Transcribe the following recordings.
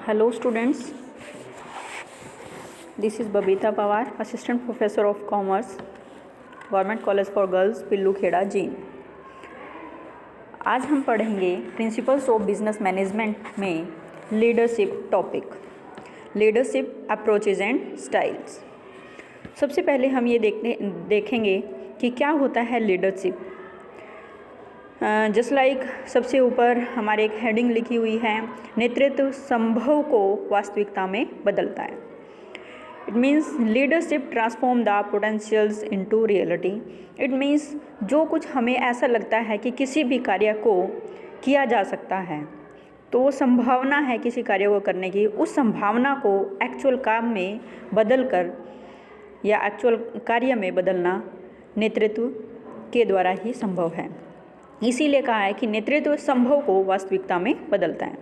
Hello students, this is Babita Pawar, Assistant Professor of Commerce, Government College for Girls, पिल्लू खेड़ा, जींद। आज हम पढ़ेंगे principles of business management में leadership topic, leadership approaches and styles. सबसे पहले हम ये देखेंगे कि क्या होता है लीडरशिप। जस्ट लाइक सबसे ऊपर हमारे एक हेडिंग लिखी हुई है, नेतृत्व संभव को वास्तविकता में बदलता है। It means leadership transform the potentials into reality. It means जो कुछ हमें ऐसा लगता है कि किसी भी कार्य को किया जा सकता है, तो वो संभावना है किसी कार्य को करने की, उस संभावना को एक्चुअल काम में बदल कर या एक्चुअल कार्य में बदलना नेतृत्व के द्वारा ही संभव है। इसीलिए कहा है कि नेतृत्व संभव को वास्तविकता में बदलता है।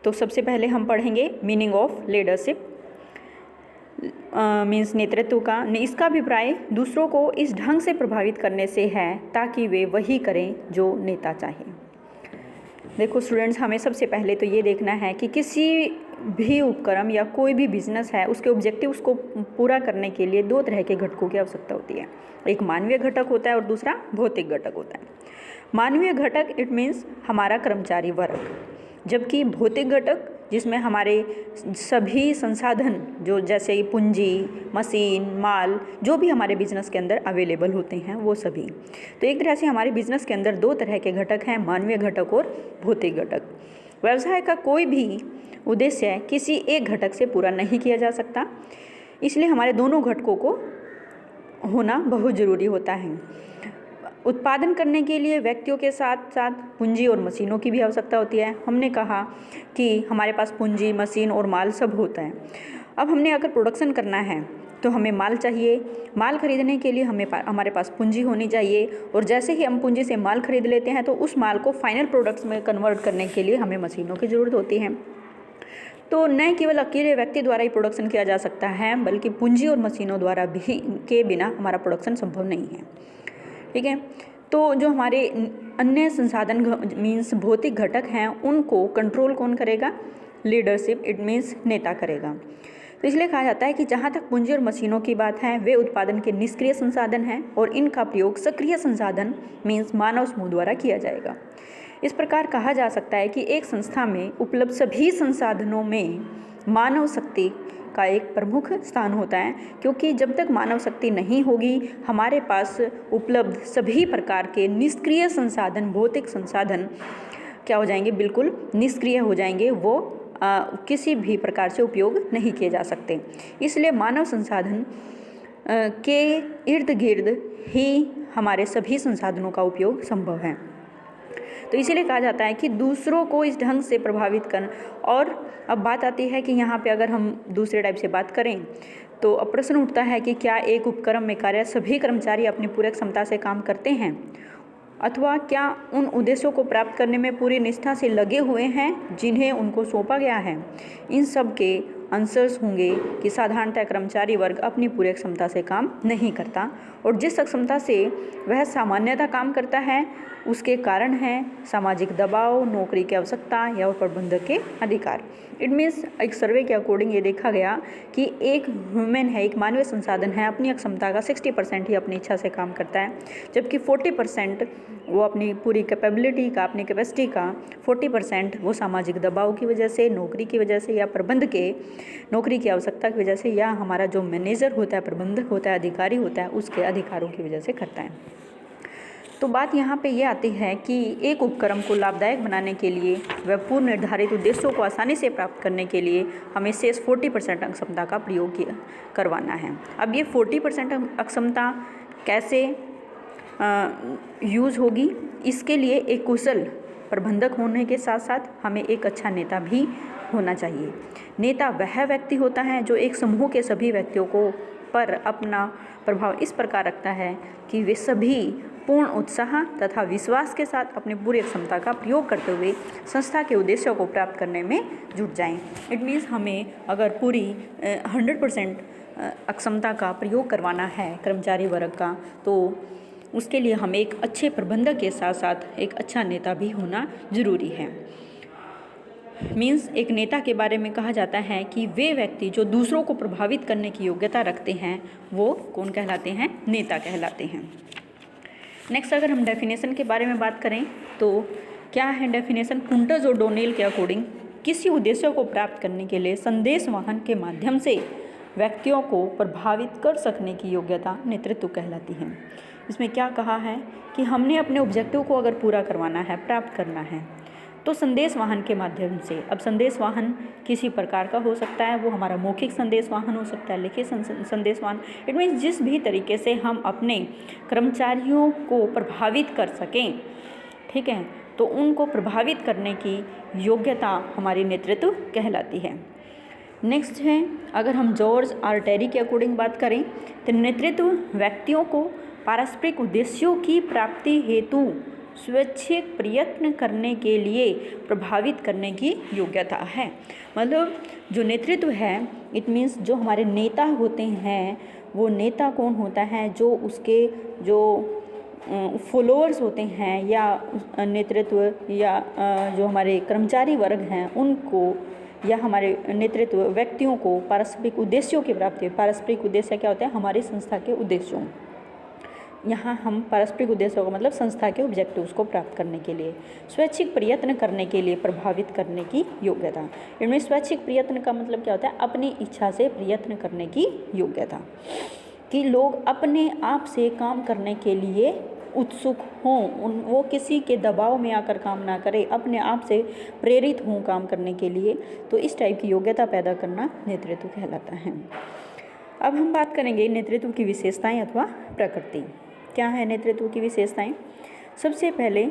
तो सबसे पहले हम पढ़ेंगे मीनिंग ऑफ लीडरशिप। मीन्स नेतृत्व का इसका अभिप्राय दूसरों को इस ढंग से प्रभावित करने से है ताकि वे वही करें जो नेता चाहे। देखो स्टूडेंट्स, हमें सबसे पहले तो ये देखना है कि किसी भी उपक्रम या कोई भी बिजनेस है, उसके ऑब्जेक्टिव्स को पूरा करने के लिए दो तरह के घटकों की आवश्यकता होती है। एक मानवीय घटक होता है और दूसरा भौतिक घटक होता है। मानवीय घटक इट मीन्स हमारा कर्मचारी वर्ग, जबकि भौतिक घटक जिसमें हमारे सभी संसाधन जो जैसे पूंजी, मशीन, माल जो भी हमारे बिजनेस के अंदर अवेलेबल होते हैं वो सभी। तो एक तरह से हमारे बिजनेस के अंदर दो तरह के घटक हैं, मानवीय घटक और भौतिक घटक। व्यवसाय का कोई भी उद्देश्य किसी एक घटक से पूरा नहीं किया जा सकता, इसलिए हमारे दोनों घटकों को होना बहुत ज़रूरी होता है। उत्पादन करने के लिए व्यक्तियों के साथ साथ पूंजी और मशीनों की भी आवश्यकता होती है। हमने कहा कि हमारे पास पूंजी, मशीन और माल सब होता है। अब हमने अगर प्रोडक्शन करना है तो हमें माल चाहिए। माल खरीदने के लिए हमारे पास पूंजी होनी चाहिए, और जैसे ही हम पूंजी से माल खरीद लेते हैं तो उस माल को फाइनल प्रोडक्ट्स में कन्वर्ट करने के लिए हमें मशीनों की ज़रूरत होती है। तो न केवल अकेले व्यक्ति द्वारा ही प्रोडक्शन किया जा सकता है, बल्कि पूंजी और मशीनों द्वारा भी के बिना हमारा प्रोडक्शन संभव नहीं है। ठीक है, तो जो हमारे अन्य संसाधन मीन्स भौतिक घटक हैं उनको कंट्रोल कौन करेगा? लीडरशिप इट मीन्स नेता करेगा। तो इसलिए कहा जाता है कि जहाँ तक पूंजी और मशीनों की बात है, वे उत्पादन के निष्क्रिय संसाधन हैं और इनका प्रयोग सक्रिय संसाधन मीन्स मानव समूह द्वारा किया जाएगा। इस प्रकार कहा जा सकता है कि एक संस्था में उपलब्ध सभी संसाधनों में मानव शक्ति का एक प्रमुख स्थान होता है, क्योंकि जब तक मानव शक्ति नहीं होगी हमारे पास उपलब्ध सभी प्रकार के निष्क्रिय संसाधन, भौतिक संसाधन क्या हो जाएंगे? बिल्कुल निष्क्रिय हो जाएंगे, वो किसी भी प्रकार से उपयोग नहीं किए जा सकते। इसलिए मानव संसाधन के इर्द गिर्द ही हमारे सभी संसाधनों का उपयोग संभव है। तो इसीलिए कहा जाता है कि दूसरों को इस ढंग से प्रभावित करना। और अब बात आती है कि यहाँ पे अगर हम दूसरे टाइप से बात करें तो अब प्रश्न उठता है कि क्या एक उपक्रम में कार्य सभी कर्मचारी अपनी पूरी क्षमता से काम करते हैं, अथवा क्या उन उद्देश्यों को प्राप्त करने में पूरी निष्ठा से लगे हुए हैं जिन्हें उनको सौंपा गया है। इन सब के आंसर्स होंगे कि साधारणतः कर्मचारी वर्ग अपनी पूरी क्षमता से काम नहीं करता, और जिस क्षमता से वह सामान्यतः काम करता है उसके कारण है सामाजिक दबाव, नौकरी की आवश्यकता या प्रबंधक के अधिकार। इट मीन्स एक सर्वे के अकॉर्डिंग ये देखा गया कि एक ह्यूमन है, एक मानवीय संसाधन है, अपनी क्षमता का 60% ही अपनी इच्छा से काम करता है, जबकि 40% वो अपनी पूरी कैपेबिलिटी का, अपनी कैपेसिटी का 40% वो सामाजिक दबाव की वजह से, नौकरी की वजह से या प्रबंध के नौकरी की आवश्यकता की वजह से, या हमारा जो मैनेजर होता है, प्रबंधक होता है, अधिकारी होता है, उसके अधिकारों की वजह से करता है। तो बात यहाँ पे ये आती है कि एक उपक्रम को लाभदायक बनाने के लिए व पूर्व निर्धारित उद्देश्यों को आसानी से प्राप्त करने के लिए हमें शेष 40% अक्षमता का प्रयोग करवाना है। अब ये 40% अक्षमता कैसे यूज़ होगी? इसके लिए एक कुशल प्रबंधक होने के साथ साथ हमें एक अच्छा नेता भी होना चाहिए। नेता वह व्यक्ति होता है जो एक समूह के सभी व्यक्तियों को पर अपना प्रभाव इस प्रकार रखता है कि वे सभी पूर्ण उत्साह तथा विश्वास के साथ अपनी पूरी क्षमता का प्रयोग करते हुए संस्था के उद्देश्यों को प्राप्त करने में जुट जाएं। इट मीन्स हमें अगर पूरी 100% अक्षमता का प्रयोग करवाना है कर्मचारी वर्ग का, तो उसके लिए हमें एक अच्छे प्रबंधक के साथ साथ एक अच्छा नेता भी होना ज़रूरी है। मीन्स एक नेता के बारे में कहा जाता है कि वे व्यक्ति जो दूसरों को प्रभावित करने की योग्यता रखते हैं वो कौन कहलाते हैं? नेता कहलाते हैं। नेक्स्ट अगर हम डेफिनेशन के बारे में बात करें तो क्या है डेफिनेशन? कुंटज और डोनेल के अकॉर्डिंग किसी उद्देश्य को प्राप्त करने के लिए संदेश वाहन के माध्यम से व्यक्तियों को प्रभावित कर सकने की योग्यता नेतृत्व कहलाती है। इसमें क्या कहा है कि हमने अपने ऑब्जेक्टिव को अगर पूरा करवाना है, प्राप्त करना है, तो संदेश वाहन के माध्यम से। अब संदेश वाहन किसी प्रकार का हो सकता है, वो हमारा मौखिक संदेश वाहन हो सकता है, लिखित संदेश वाहन। इट मीन्स जिस भी तरीके से हम अपने कर्मचारियों को प्रभावित कर सकें, ठीक है, तो उनको प्रभावित करने की योग्यता हमारी नेतृत्व कहलाती है। नेक्स्ट है, अगर हम जॉर्ज आर टेरी के अकॉर्डिंग बात करें तो नेतृत्व व्यक्तियों को पारस्परिक उद्देश्यों की प्राप्ति हेतु स्वैच्छिक प्रयत्न करने के लिए प्रभावित करने की योग्यता है। मतलब जो नेतृत्व है, इट मीन्स जो हमारे नेता होते हैं, वो नेता कौन होता है? जो उसके जो फॉलोअर्स होते हैं या नेतृत्व या जो हमारे कर्मचारी वर्ग हैं उनको, या हमारे नेतृत्व व्यक्तियों को पारस्परिक उद्देश्यों की प्राप्ति। पारस्परिक उद्देश्य क्या होता है? हमारी संस्था के उद्देश्यों। यहाँ हम पारस्परिक उद्देश्यों का मतलब संस्था के ऑब्जेक्टिव्स को प्राप्त करने के लिए स्वैच्छिक प्रयत्न करने के लिए प्रभावित करने की योग्यता। इनमें स्वैच्छिक प्रयत्न का मतलब क्या होता है? अपनी इच्छा से प्रयत्न करने की योग्यता, कि लोग अपने आप से काम करने के लिए उत्सुक हों, वो किसी के दबाव में आकर काम ना करें, अपने आप से प्रेरित हों काम करने के लिए। तो इस टाइप की योग्यता पैदा करना नेतृत्व कहलाता है। अब हम बात करेंगे नेतृत्व की विशेषताएं अथवा प्रकृति। क्या है नेतृत्व की विशेषताएं? सबसे पहले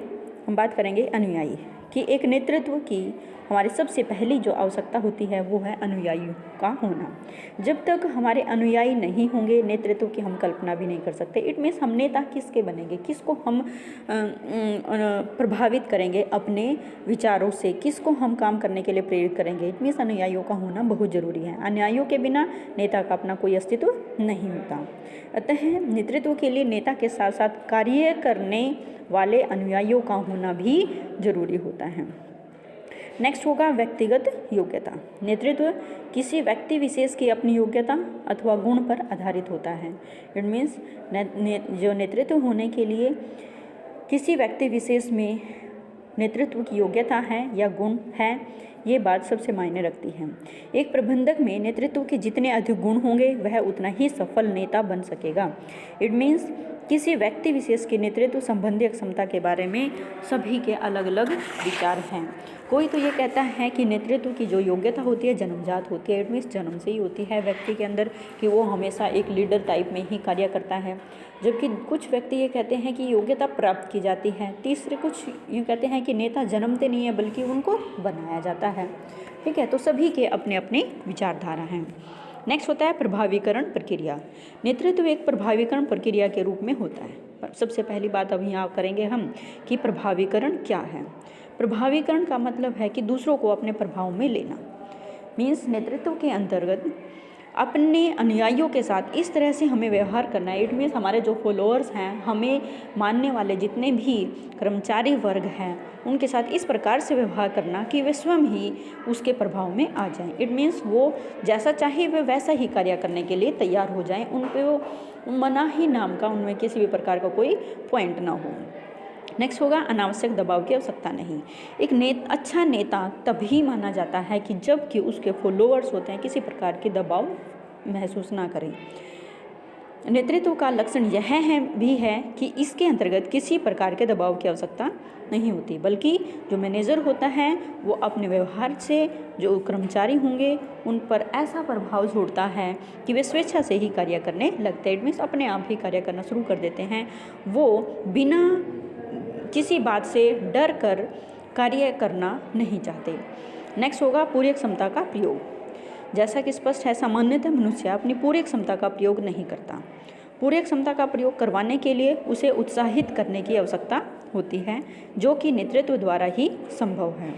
हम बात करेंगे अनुयायी, कि एक नेतृत्व की हमारी सबसे पहली जो आवश्यकता होती है वो है अनुयायियों का होना। जब तक हमारे अनुयायी नहीं होंगे, नेतृत्व की हम कल्पना भी नहीं कर सकते। इट मीन्स हम नेता किसके बनेंगे? किसको हम प्रभावित करेंगे अपने विचारों से? किसको हम काम करने के लिए प्रेरित करेंगे? इट मीन्स अनुयायियों का होना बहुत ज़रूरी है। अनुयायियों के बिना नेता का अपना कोई अस्तित्व नहीं होता। अतः नेतृत्व के लिए नेता के साथ साथ कार्य करने वाले अनुयायियों का होना भी जरूरी होता है। नेक्स्ट होगा व्यक्तिगत योग्यता। नेतृत्व किसी व्यक्ति विशेष की अपनी योग्यता अथवा गुण पर आधारित होता है। इट मीन्स जो नेतृत्व होने के लिए किसी व्यक्ति विशेष में नेतृत्व की योग्यता है या गुण है, ये बात सबसे मायने रखती है। एक प्रबंधक में नेतृत्व के जितने अधिक गुण होंगे वह उतना ही सफल नेता बन सकेगा। इट मीन्स किसी व्यक्ति विशेष की नेतृत्व संबंधी क्षमता के बारे में सभी के अलग अलग विचार हैं। कोई तो ये कहता है कि नेतृत्व की जो योग्यता होती है जन्मजात होती है। इट मीन्स जन्म से ही होती है व्यक्ति के अंदर, कि वो हमेशा एक लीडर टाइप में ही कार्य करता है। जबकि कुछ व्यक्ति ये कहते हैं कि योग्यता प्राप्त की जाती है। तीसरे कुछ यूँ कहते हैं कि नेता जन्मते नहीं है बल्कि उनको बनाया जाता है। ठीक है, तो सभी के अपने अपने विचारधारा हैं। नेक्स्ट होता है प्रभावीकरण प्रक्रिया। नेतृत्व एक प्रभावीकरण प्रक्रिया के रूप में होता है। सबसे पहली बात अब यहाँ करेंगे हम कि प्रभावीकरण क्या है। प्रभावीकरण का मतलब है कि दूसरों को अपने प्रभाव में लेना। मीन्स नेतृत्व के अंतर्गत अपने अनुयायियों के साथ इस तरह से हमें व्यवहार करना है। इट मीन्स हमारे जो फॉलोअर्स हैं, हमें मानने वाले जितने भी कर्मचारी वर्ग हैं, उनके साथ इस प्रकार से व्यवहार करना कि वे स्वयं ही उसके प्रभाव में आ जाएं। इट मीन्स वो जैसा चाहे वे वैसा ही कार्य करने के लिए तैयार हो जाएं। उन पे वो मनाही नाम का, उनमें किसी भी प्रकार का कोई पॉइंट ना हो। नेक्स्ट होगा अनावश्यक दबाव की आवश्यकता नहीं। एक अच्छा नेता तभी माना जाता है कि जब कि उसके फॉलोअर्स होते हैं किसी प्रकार के दबाव महसूस ना करें। नेतृत्व का लक्षण यह भी है कि इसके अंतर्गत किसी प्रकार के दबाव की आवश्यकता नहीं होती, बल्कि जो मैनेजर होता है वो अपने व्यवहार से जो कर्मचारी होंगे उन पर ऐसा प्रभाव छोड़ता है कि वे स्वेच्छा से ही कार्य करने लगते हैं। इट मीन्स अपने आप ही कार्य करना शुरू कर देते हैं। वो बिना किसी बात से डर कर कार्य करना नहीं चाहते। नेक्स्ट होगा पूरी क्षमता का प्रयोग। जैसा कि स्पष्ट है, सामान्यतः मनुष्य अपनी पूरी क्षमता का प्रयोग नहीं करता। पूरी क्षमता का प्रयोग करवाने के लिए उसे उत्साहित करने की आवश्यकता होती है, जो कि नेतृत्व द्वारा ही संभव है।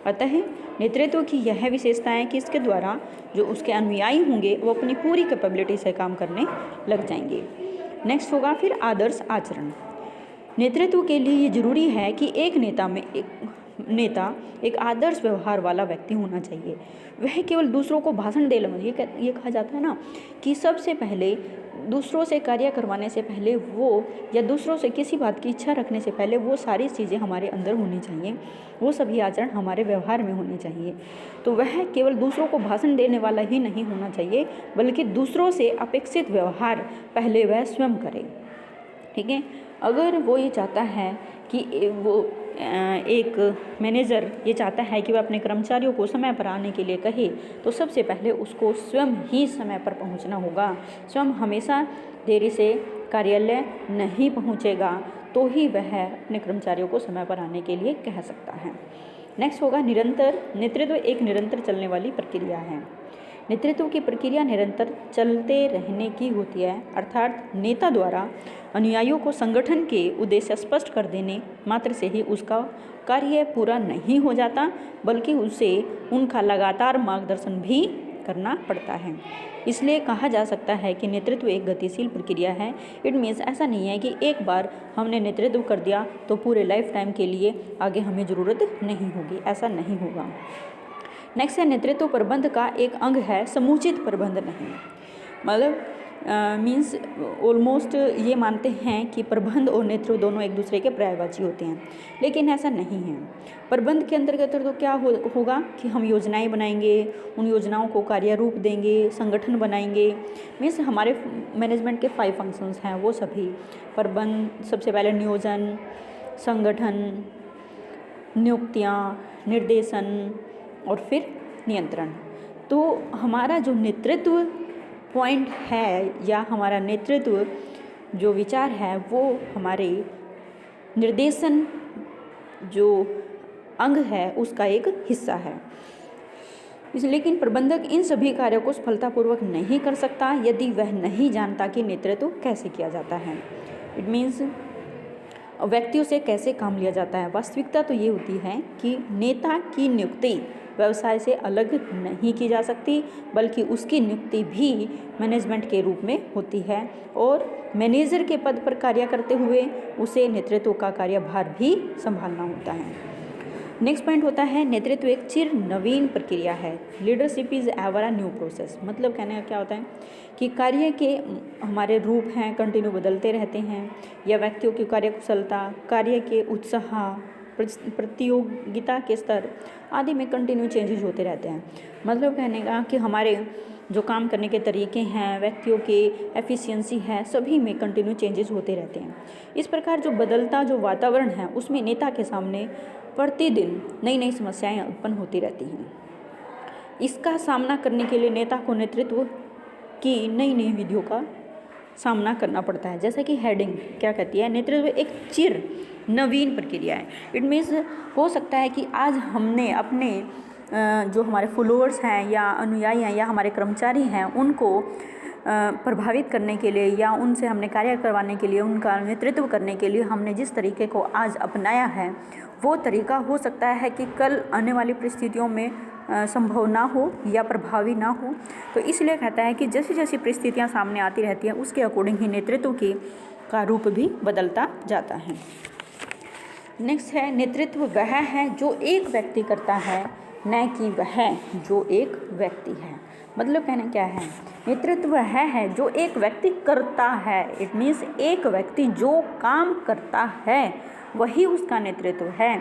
अतः नेतृत्व की यह विशेषता है कि इसके द्वारा जो उसके अनुयायी होंगे वो अपनी पूरी कैपेबिलिटी से काम करने लग जाएंगे। नेक्स्ट होगा फिर आदर्श आचरण। नेतृत्व के लिए ये जरूरी है कि एक नेता में नेता एक आदर्श व्यवहार वाला व्यक्ति होना चाहिए। वह केवल दूसरों को भाषण दे ले, ये कहा जाता है ना कि सबसे पहले दूसरों से कार्य करवाने से पहले वो, या दूसरों से किसी बात की इच्छा रखने से पहले वो सारी चीज़ें हमारे अंदर होनी चाहिए, वो सभी आचरण हमारे व्यवहार में होने चाहिए। तो वह केवल दूसरों को भाषण देने वाला ही नहीं होना चाहिए, बल्कि दूसरों से अपेक्षित व्यवहार पहले वह स्वयं करे। ठीक है, अगर वो ये चाहता है कि वो एक मैनेजर ये चाहता है कि वह अपने कर्मचारियों को समय पर आने के लिए कहे, तो सबसे पहले उसको स्वयं ही समय पर पहुंचना होगा। स्वयं हमेशा देरी से कार्यालय नहीं पहुंचेगा तो ही वह अपने कर्मचारियों को समय पर आने के लिए कह सकता है। नेक्स्ट होगा निरंतर। नेतृत्व एक निरंतर चलने वाली प्रक्रिया है। नेतृत्व की प्रक्रिया निरंतर चलते रहने की होती है, अर्थात नेता द्वारा अनुयायियों को संगठन के उद्देश्य स्पष्ट कर देने मात्र से ही उसका कार्य पूरा नहीं हो जाता, बल्कि उसे उनका लगातार मार्गदर्शन भी करना पड़ता है। इसलिए कहा जा सकता है कि नेतृत्व एक गतिशील प्रक्रिया है। इट मीन्स ऐसा नहीं है कि एक बार हमने नेतृत्व कर दिया तो पूरे लाइफ टाइम के लिए आगे हमें ज़रूरत नहीं होगी, ऐसा नहीं होगा। नेक्स्ट है नेतृत्व प्रबंध का एक अंग है, समुचित प्रबंध नहीं। मतलब मीन्स ऑलमोस्ट ये मानते हैं कि प्रबंध और नेतृत्व दोनों एक दूसरे के पर्यायवाची होते हैं, लेकिन ऐसा नहीं है। प्रबंध के अंतर्गत तो क्या होगा कि हम योजनाएं बनाएंगे, उन योजनाओं को कार्यरूप देंगे, संगठन बनाएंगे। मीन्स हमारे मैनेजमेंट के 5 फंक्शंस हैं, वो सभी प्रबंध, सबसे पहले नियोजन, संगठन, नियुक्तियाँ, निर्देशन और फिर नियंत्रण। तो हमारा जो नेतृत्व पॉइंट है या हमारा नेतृत्व जो विचार है वो हमारे निर्देशन जो अंग है उसका एक हिस्सा है। लेकिन प्रबंधक इन सभी कार्यों को सफलतापूर्वक नहीं कर सकता यदि वह नहीं जानता कि नेतृत्व कैसे किया जाता है। इट मीन्स व्यक्तियों से कैसे काम लिया जाता है। वास्तविकता तो ये होती है कि नेता की नियुक्ति व्यवसाय से अलग नहीं की जा सकती, बल्कि उसकी नियुक्ति भी मैनेजमेंट के रूप में होती है और मैनेजर के पद पर कार्य करते हुए उसे नेतृत्व का कार्यभार भी संभालना होता है। नेक्स्ट पॉइंट होता है नेतृत्व एक चिर नवीन प्रक्रिया है। Leadership is ever a new process. मतलब कहने का क्या होता है कि कार्य के हमारे रूप हैं कंटिन्यू बदलते रहते हैं, या व्यक्तियों की कार्यकुशलता, कार्य के उत्साह, प्रतियोगिता के स्तर आदि में कंटिन्यू चेंजेस होते रहते हैं। मतलब कहने का कि हमारे जो काम करने के तरीके हैं, व्यक्तियों के एफिशिएंसी है, सभी में कंटिन्यू चेंजेस होते रहते हैं। इस प्रकार जो बदलता जो वातावरण है उसमें नेता के सामने प्रतिदिन नई नई समस्याएं उत्पन्न होती रहती हैं। इसका सामना करने के लिए नेता को नेतृत्व की नई नई विधियों का सामना करना पड़ता है। जैसा कि हेडिंग क्या कहती है, नेतृत्व एक चिर नवीन प्रक्रिया है। इट मीन्स हो सकता है कि आज हमने अपने जो हमारे फॉलोअर्स हैं या अनुयायी हैं या हमारे कर्मचारी हैं उनको प्रभावित करने के लिए या उनसे हमने कार्य करवाने के लिए, उनका नेतृत्व करने के लिए हमने जिस तरीके को आज अपनाया है वो तरीका हो सकता है कि कल आने वाली परिस्थितियों में संभव ना हो या प्रभावी ना हो। तो इसलिए कहता है कि जैसी जैसी परिस्थितियाँ सामने आती रहती हैं उसके अकॉर्डिंग ही नेतृत्व का रूप भी बदलता जाता है। नेक्स्ट है नेतृत्व वह है जो एक व्यक्ति करता है, न कि वह जो एक व्यक्ति है। मतलब कहना क्या है, नेतृत्व वह है जो एक व्यक्ति करता है। इट मीन्स एक व्यक्ति जो काम करता है वही उसका नेतृत्व है,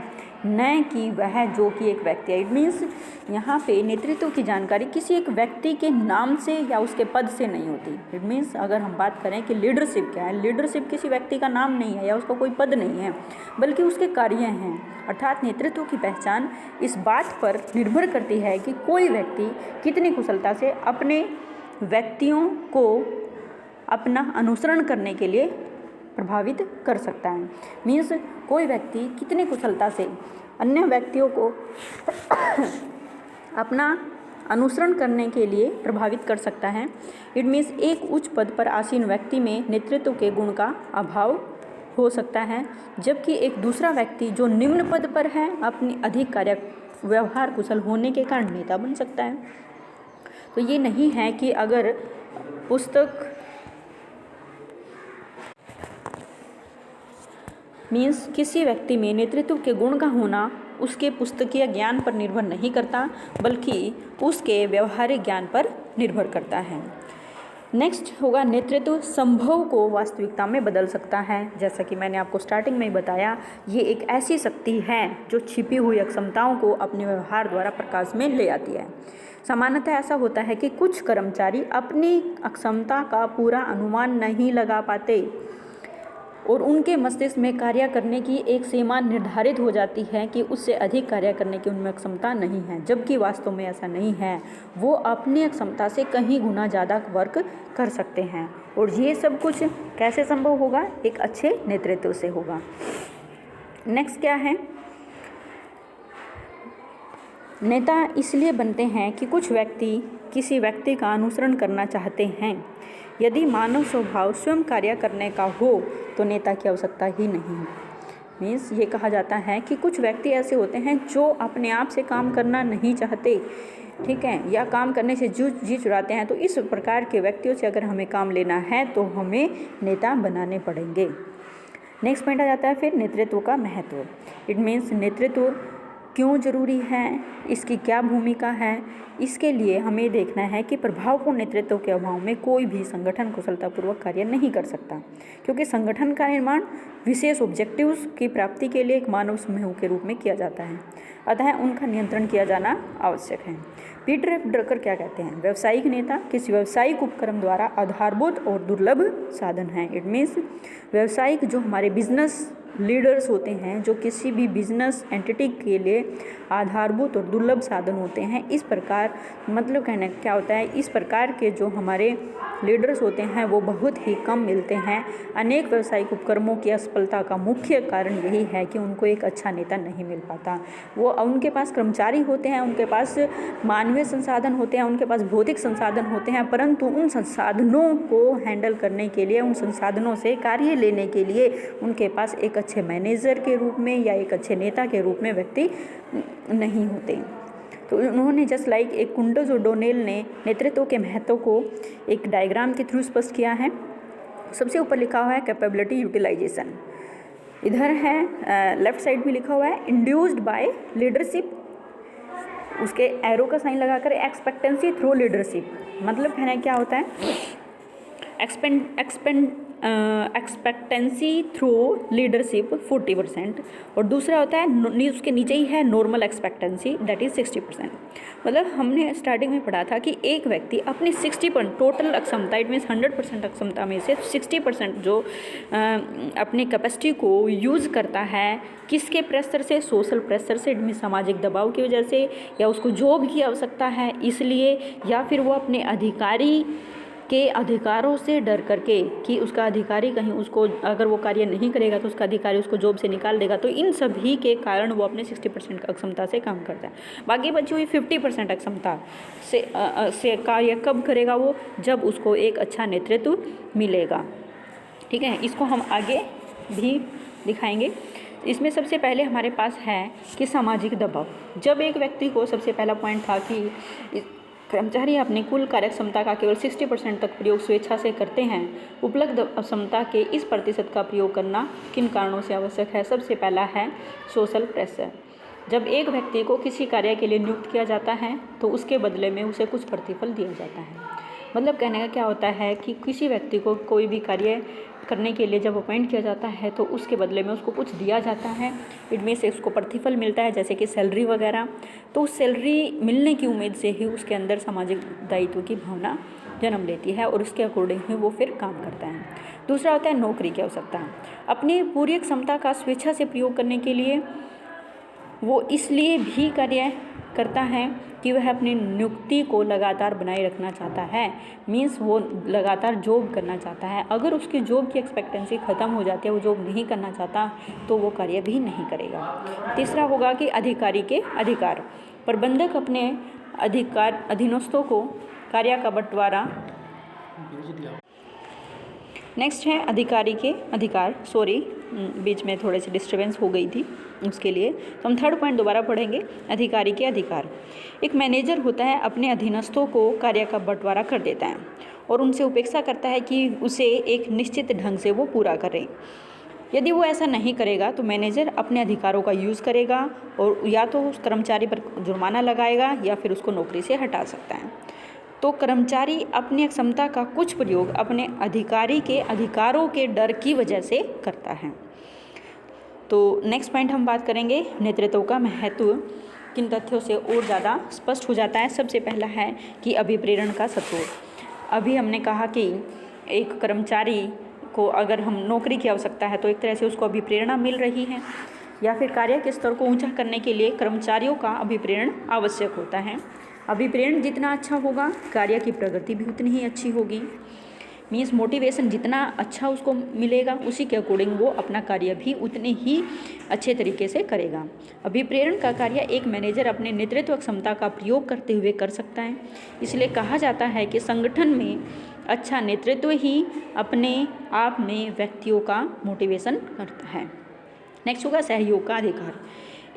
न कि वह जो कि एक व्यक्ति है। इट मीन्स यहाँ पे नेतृत्व की जानकारी किसी एक व्यक्ति के नाम से या उसके पद से नहीं होती। इट मीन्स अगर हम बात करें कि लीडरशिप क्या है, लीडरशिप किसी व्यक्ति का नाम नहीं है या उसका कोई पद नहीं है, बल्कि उसके कार्य हैं। अर्थात नेतृत्व की पहचान इस बात पर निर्भर करती है कि कोई व्यक्ति कितनी कुशलता से अपने व्यक्तियों को अपना अनुसरण करने के लिए प्रभावित कर सकता है। मीन्स कोई व्यक्ति कितनी कुशलता से अन्य व्यक्तियों को अपना अनुसरण करने के लिए प्रभावित कर सकता है। इट मीन्स एक उच्च पद पर आसीन व्यक्ति में नेतृत्व के गुण का अभाव हो सकता है, जबकि एक दूसरा व्यक्ति जो निम्न पद पर है अपनी अधिक कार्य व्यवहार कुशल होने के कारण नेता बन सकता है। तो ये नहीं है कि अगर पुस्तक मीन्स किसी व्यक्ति में नेतृत्व के गुण का होना उसके पुस्तकीय ज्ञान पर निर्भर नहीं करता, बल्कि उसके व्यवहारिक ज्ञान पर निर्भर करता है। नेक्स्ट होगा नेतृत्व संभव को वास्तविकता में बदल सकता है। जैसा कि मैंने आपको स्टार्टिंग में ही बताया, ये एक ऐसी शक्ति है जो छिपी हुई अक्षमताओं को अपने व्यवहार द्वारा प्रकाश में ले आती है। सामान्यतः ऐसा होता है कि कुछ कर्मचारी अपनी अक्षमता का पूरा अनुमान नहीं लगा पाते और उनके मस्तिष्क में कार्य करने की एक सीमा निर्धारित हो जाती है कि उससे अधिक कार्य करने की उनमें क्षमता नहीं है, जबकि वास्तव में ऐसा नहीं है। वो अपनी क्षमता से कहीं गुना ज़्यादा वर्क कर सकते हैं और ये सब कुछ कैसे संभव होगा? एक अच्छे नेतृत्व से होगा। नेक्स्ट क्या है? नेता इसलिए बनते हैं कि कुछ व्यक्ति किसी व्यक्ति का अनुसरण करना चाहते हैं। यदि मानव स्वभाव स्वयं कार्य करने का हो तो नेता की आवश्यकता ही नहीं। मीन्स ये कहा जाता है कि कुछ व्यक्ति ऐसे होते हैं जो अपने आप से काम करना नहीं चाहते, ठीक है, या काम करने से जी चुराते हैं। तो इस प्रकार के व्यक्तियों से अगर हमें काम लेना है तो हमें नेता बनाने पड़ेंगे। नेक्स्ट पॉइंट आ जाता है फिर नेतृत्व का महत्व। इट मीन्स नेतृत्व क्यों जरूरी है, इसकी क्या भूमिका है। इसके लिए हमें देखना है कि प्रभावपूर्ण नेतृत्व के अभाव में कोई भी संगठन कुशलतापूर्वक कार्य नहीं कर सकता, क्योंकि संगठन का निर्माण विशेष ऑब्जेक्टिव्स की प्राप्ति के लिए एक मानव समूह के रूप में किया जाता है, अतः उनका नियंत्रण किया जाना आवश्यक है। पीटर एफ ड्रकर क्या कहते हैं? व्यावसायिक नेता किसी व्यावसायिक उपक्रम द्वारा आधारभूत और दुर्लभ साधन है। इट मीन्स व्यावसायिक जो हमारे बिजनेस लीडर्स होते हैं, जो किसी भी बिजनेस एंटिटी के लिए आधारभूत और दुर्लभ साधन होते हैं। इस प्रकार मतलब कहना क्या होता है, इस प्रकार के जो हमारे लीडर्स होते हैं वो बहुत ही कम मिलते हैं। अनेक व्यावसायिक उपक्रमों की असफलता का मुख्य कारण यही है कि उनको एक अच्छा नेता नहीं मिल पाता। वो उनके पास कर्मचारी होते हैं, उनके पास मानवीय संसाधन होते हैं, उनके पास भौतिक संसाधन होते हैं, परंतु उन संसाधनों को हैंडल करने के लिए, उन संसाधनों से कार्य लेने के लिए उनके पास एक अच्छे मैनेजर के रूप में या एक अच्छे नेता के रूप में व्यक्ति नहीं होते। तो उन्होंने जस्ट लाइक एक कुंडज और डोनेल ने नेतृत्व के महत्व को एक डायग्राम के थ्रू स्पष्ट किया है। सबसे ऊपर लिखा हुआ है कैपेबिलिटी यूटिलाइजेशन, इधर है लेफ्ट साइड में लिखा हुआ है इंड्यूस्ड बाय लीडरशिप, उसके एरो का साइन लगाकर एक्सपेक्टेंसी थ्रू लीडरशिप। मतलब कहना क्या होता है, एक्सपेक्टेंसी थ्रू लीडरशिप 40%, और दूसरा होता है उसके नीचे ही है नॉर्मल एक्सपेक्टेंसी, दैट इज़ 60%। मतलब हमने स्टार्टिंग में पढ़ा था कि एक व्यक्ति अपनी 60% टोटल अक्षमता, इट मीन्स 100% अक्षमता में से 60% जो अपनी कैपेसिटी को यूज़ करता है, किसके प्रेशर से? सोशल प्रेशर से, इट मीन्स सामाजिक दबाव की वजह से, या उसको जॉब की आवश्यकता है इसलिए, या फिर वो अपने अधिकारी के अधिकारों से डर करके कि उसका अधिकारी कहीं उसको अगर वो कार्य नहीं करेगा तो उसका अधिकारी उसको जॉब से निकाल देगा। तो इन सभी के कारण वो अपने 60% अक्षमता से काम करता है। बाकी बची हुई 50% अक्षमता से कार्य कब करेगा वो? जब उसको एक अच्छा नेतृत्व मिलेगा। ठीक है, इसको हम आगे भी दिखाएंगे। इसमें सबसे पहले हमारे पास है कि सामाजिक दबाव। जब एक व्यक्ति को, सबसे पहला पॉइंट था कि कर्मचारी अपनी कुल कार्यक्षमता का केवल 60% तक प्रयोग स्वेच्छा से करते हैं। उपलब्ध क्षमता के इस प्रतिशत का प्रयोग करना किन कारणों से आवश्यक है? सबसे पहला है सोशल प्रेशर। जब एक व्यक्ति को किसी कार्य के लिए नियुक्त किया जाता है तो उसके बदले में उसे कुछ प्रतिफल दिया जाता है। मतलब कहने का क्या होता है कि किसी व्यक्ति को कोई भी कार्य करने के लिए जब अपॉइंट किया जाता है तो उसके बदले में उसको कुछ दिया जाता है, इनमें से उसको प्रतिफल मिलता है, जैसे कि सैलरी वगैरह। तो उस सैलरी मिलने की उम्मीद से ही उसके अंदर सामाजिक दायित्व की भावना जन्म लेती है और उसके अकॉर्डिंग ही वो फिर काम करता है। दूसरा होता है नौकरी की आवश्यकता। अपनी पूरी क्षमता का स्वेच्छा से प्रयोग करने के लिए वो इसलिए भी कार्य करता है कि वह अपनी नियुक्ति को लगातार बनाए रखना चाहता है। मीन्स वो लगातार जॉब करना चाहता है। अगर उसकी जॉब की एक्सपेक्टेंसी ख़त्म हो जाती है, वो जॉब नहीं करना चाहता, तो वो कार्य भी नहीं करेगा। तीसरा होगा कि अधिकारी के अधिकार। प्रबंधक अपने अधीनस्थों को कार्य का बंटवारा। नेक्स्ट है अधिकारी के अधिकार। सॉरी, बीच में थोड़े से डिस्टर्बेंस हो गई थी, उसके लिए तो हम थर्ड पॉइंट दोबारा पढ़ेंगे। अधिकारी के अधिकार। एक मैनेजर होता है, अपने अधीनस्थों को कार्य का बंटवारा कर देता है और उनसे अपेक्षा करता है कि उसे एक निश्चित ढंग से वो पूरा करें। यदि वो ऐसा नहीं करेगा तो मैनेजर अपने अधिकारों का यूज़ करेगा और या तो उस कर्मचारी पर जुर्माना लगाएगा या फिर उसको नौकरी से हटा सकता है। तो कर्मचारी अपनी क्षमता का कुछ प्रयोग अपने अधिकारी के अधिकारों के डर की वजह से करता है। तो नेक्स्ट पॉइंट हम बात करेंगे, नेतृत्व का महत्व किन तथ्यों से और ज़्यादा स्पष्ट हो जाता है। सबसे पहला है कि अभिप्रेरण का सत्व। अभी हमने कहा कि एक कर्मचारी को अगर हम नौकरी की आवश्यकता है तो एक तरह से उसको अभिप्रेरणा मिल रही है, या फिर कार्य के स्तर को ऊंचा करने के लिए कर्मचारियों का अभिप्रेरण आवश्यक होता है। अभिप्रेरण जितना अच्छा होगा कार्य की प्रगति भी उतनी ही अच्छी होगी। मीन्स मोटिवेशन जितना अच्छा उसको मिलेगा उसी के अकॉर्डिंग वो अपना कार्य भी उतने ही अच्छे तरीके से करेगा। अभिप्रेरण का कार्य एक मैनेजर अपने नेतृत्व क्षमता का प्रयोग करते हुए कर सकता है। इसलिए कहा जाता है कि संगठन में अच्छा नेतृत्व ही अपने आप में व्यक्तियों का मोटिवेशन करता है। नेक्स्ट होगा सहयोग का अधिकार।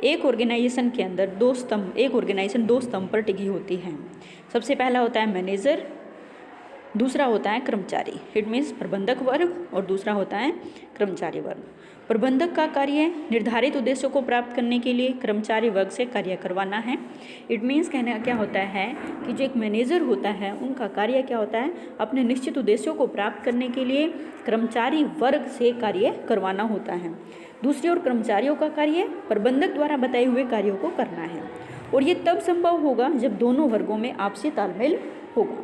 एक ऑर्गेनाइजेशन के अंदर दो स्तंभ पर टिकी होती है। सबसे पहला होता है मैनेजर, दूसरा होता है कर्मचारी। इट मीन्स प्रबंधक वर्ग, और दूसरा होता है कर्मचारी वर्ग। प्रबंधक का कार्य निर्धारित उद्देश्यों को प्राप्त करने के लिए कर्मचारी वर्ग से कार्य करवाना है। इट मीन्स कहने का क्या होता है कि जो एक मैनेजर होता है उनका कार्य क्या होता है, अपने निश्चित उद्देश्यों को प्राप्त करने के लिए कर्मचारी वर्ग से कार्य करवाना होता है। दूसरी ओर कर्मचारियों का कार्य प्रबंधक द्वारा बताए हुए कार्यों को करना है, और ये तब संभव होगा जब दोनों वर्गों में आपसी तालमेल होगा।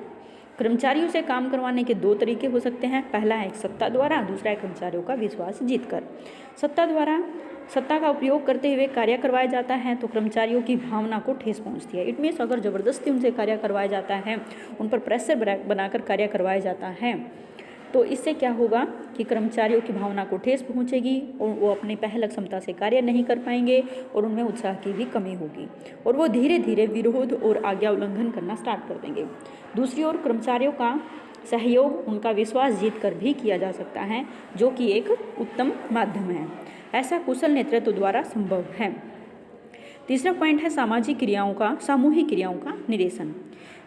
कर्मचारियों से काम करवाने के दो तरीके हो सकते हैं। पहला है सत्ता द्वारा, दूसरा है कर्मचारियों का विश्वास जीतकर। सत्ता द्वारा सत्ता का उपयोग करते हुए कार्य करवाया जाता है तो कर्मचारियों की भावना को ठेस पहुंचती है। इट मीन्स अगर ज़बरदस्ती उनसे कार्य करवाया जाता है, उन पर प्रेशर बनाकर कार्य करवाया जाता है, तो इससे क्या होगा कि कर्मचारियों की भावना को ठेस पहुंचेगी और वो अपनी पहल क्षमता से कार्य नहीं कर पाएंगे और उनमें उत्साह की भी कमी होगी और वो धीरे धीरे विरोध और आज्ञा उल्लंघन करना स्टार्ट कर देंगे। दूसरी ओर कर्मचारियों का सहयोग उनका विश्वास जीत कर भी किया जा सकता है, जो कि एक उत्तम माध्यम है। ऐसा कुशल नेतृत्व द्वारा संभव है। तीसरा पॉइंट है सामाजिक क्रियाओं का, सामूहिक क्रियाओं का निरीक्षण।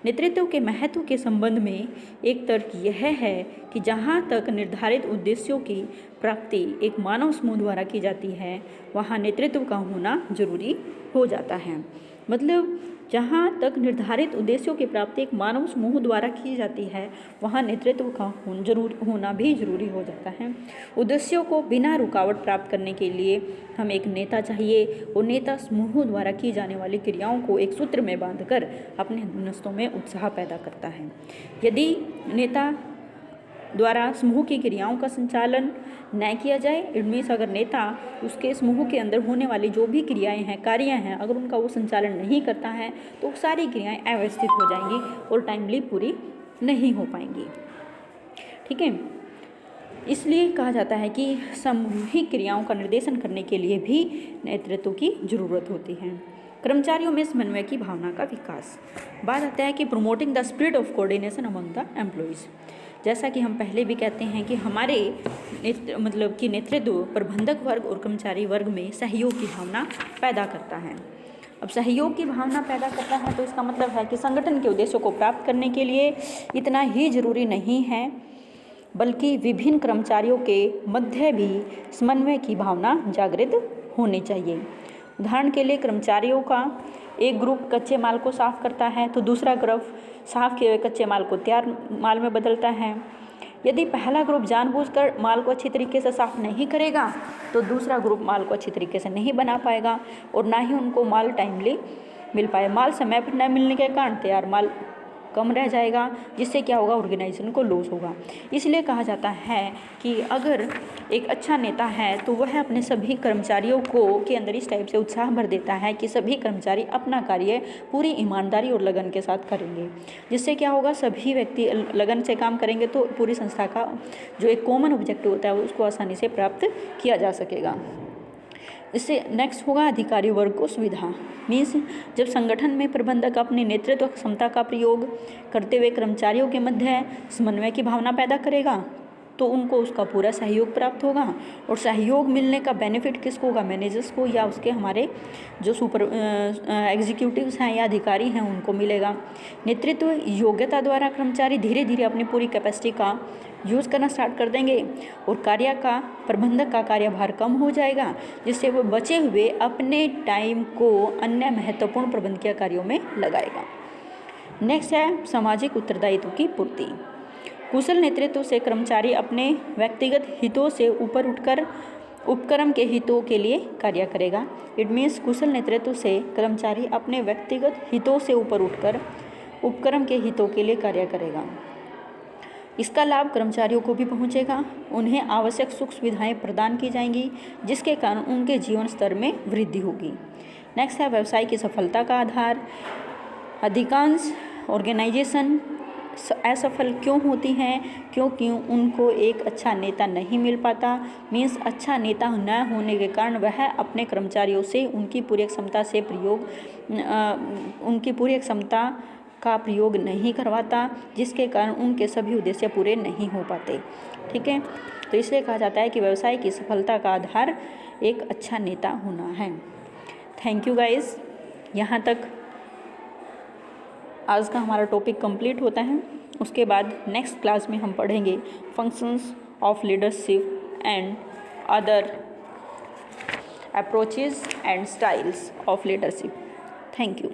नेतृत्व के महत्व के संबंध में एक तर्क यह है कि जहाँ तक निर्धारित उद्देश्यों की प्राप्ति एक मानव समूह द्वारा की जाती है, वहाँ नेतृत्व का होना जरूरी हो जाता है। मतलब जहाँ तक निर्धारित उद्देश्यों की प्राप्ति एक मानव समूह द्वारा की जाती है, वहाँ नेतृत्व का होना भी जरूरी हो जाता है। उद्देश्यों को बिना रुकावट प्राप्त करने के लिए हमें एक नेता चाहिए और नेता समूह द्वारा की जाने वाली क्रियाओं को एक सूत्र में बांधकर अपने अधीनस्थों में उत्साह पैदा करता है। यदि नेता द्वारा समूह की क्रियाओं का संचालन न किया जाए, इट मीन्स अगर नेता उसके समूह के अंदर होने वाली जो भी क्रियाएं हैं, कार्य हैं, अगर उनका वो संचालन नहीं करता है तो सारी क्रियाएं अव्यवस्थित हो जाएंगी और टाइमली पूरी नहीं हो पाएंगी। ठीक है, इसलिए कहा जाता है कि सामूहिक क्रियाओं का निर्देशन करने के लिए भी नेतृत्व की जरूरत होती है। कर्मचारियों में समन्वय की भावना का विकास। बात आता है कि promoting the spirit of coordination among the employees. जैसा कि हम पहले भी कहते हैं कि हमारे नेतृत्व प्रबंधक वर्ग और कर्मचारी वर्ग में सहयोग की भावना पैदा करता है। अब सहयोग की भावना पैदा करता है तो इसका मतलब है कि संगठन के उद्देश्यों को प्राप्त करने के लिए इतना ही जरूरी नहीं है, बल्कि विभिन्न कर्मचारियों के मध्य भी समन्वय की भावना जागृत होनी चाहिए। उदाहरण के लिए कर्मचारियों का एक ग्रुप कच्चे माल को साफ करता है तो दूसरा ग्रुप साफ किए हुए कच्चे माल को तैयार माल में बदलता है। यदि पहला ग्रुप जानबूझकर माल को अच्छी तरीके से साफ नहीं करेगा तो दूसरा ग्रुप माल को अच्छी तरीके से नहीं बना पाएगा और ना ही उनको माल टाइमली मिल पाए। माल समय पर न मिलने के कारण तैयार माल कम रह जाएगा, जिससे क्या होगा, ऑर्गेनाइजेशन को लॉस होगा। इसलिए कहा जाता है कि अगर एक अच्छा नेता है तो वह अपने सभी कर्मचारियों को के अंदर इस टाइप से उत्साह भर देता है कि सभी कर्मचारी अपना कार्य पूरी ईमानदारी और लगन के साथ करेंगे, जिससे क्या होगा, सभी व्यक्ति लगन से काम करेंगे तो पूरी संस्था का जो एक कॉमन ऑब्जेक्टिव होता है उसको आसानी से प्राप्त किया जा सकेगा। इससे नेक्स्ट होगा अधिकारी वर्ग को सुविधा। मीन्स जब संगठन में प्रबंधक अपने नेतृत्व क्षमता का प्रयोग करते हुए कर्मचारियों के मध्य समन्वय की भावना पैदा करेगा तो उनको उसका पूरा सहयोग प्राप्त होगा। और सहयोग मिलने का बेनिफिट किसको होगा, मैनेजर्स को या उसके हमारे जो एग्जीक्यूटिव्स हैं या अधिकारी हैं उनको मिलेगा। नेतृत्व योग्यता द्वारा कर्मचारी धीरे धीरे अपनी पूरी कैपेसिटी का यूज़ करना स्टार्ट कर देंगे और प्रबंधक का कार्यभार कम हो जाएगा, जिससे वो बचे हुए अपने टाइम को अन्य महत्वपूर्ण प्रबंधकीय कार्यों में लगाएगा। नेक्स्ट है सामाजिक उत्तरदायित्व की पूर्ति। कुशल नेतृत्व से कर्मचारी अपने व्यक्तिगत हितों से ऊपर उठकर उपक्रम के हितों के लिए कार्य करेगा। इट मीन्स कुशल नेतृत्व से कर्मचारी अपने व्यक्तिगत हितों से ऊपर उठकर उपक्रम के हितों के लिए कार्य करेगा। इसका लाभ कर्मचारियों को भी पहुंचेगा, उन्हें आवश्यक सुख सुविधाएं प्रदान की जाएंगी, जिसके कारण उनके जीवन स्तर में वृद्धि होगी। नेक्स्ट है व्यवसाय की सफलता का आधार। अधिकांश ऑर्गेनाइजेशन असफल क्यों होती हैं, क्योंकि उनको एक अच्छा नेता नहीं मिल पाता। मीन्स अच्छा नेता न होने के कारण वह अपने कर्मचारियों से उनकी पूरी क्षमता का प्रयोग नहीं करवाता, जिसके कारण उनके सभी उद्देश्य पूरे नहीं हो पाते। ठीक है, तो इसलिए कहा जाता है कि व्यवसाय की सफलता का आधार एक अच्छा नेता होना है। Thank you guys. यहाँ तक आज का हमारा टॉपिक कंप्लीट होता है। उसके बाद नेक्स्ट क्लास में हम पढ़ेंगे functions of leadership and other approaches and styles of leadership. Thank you.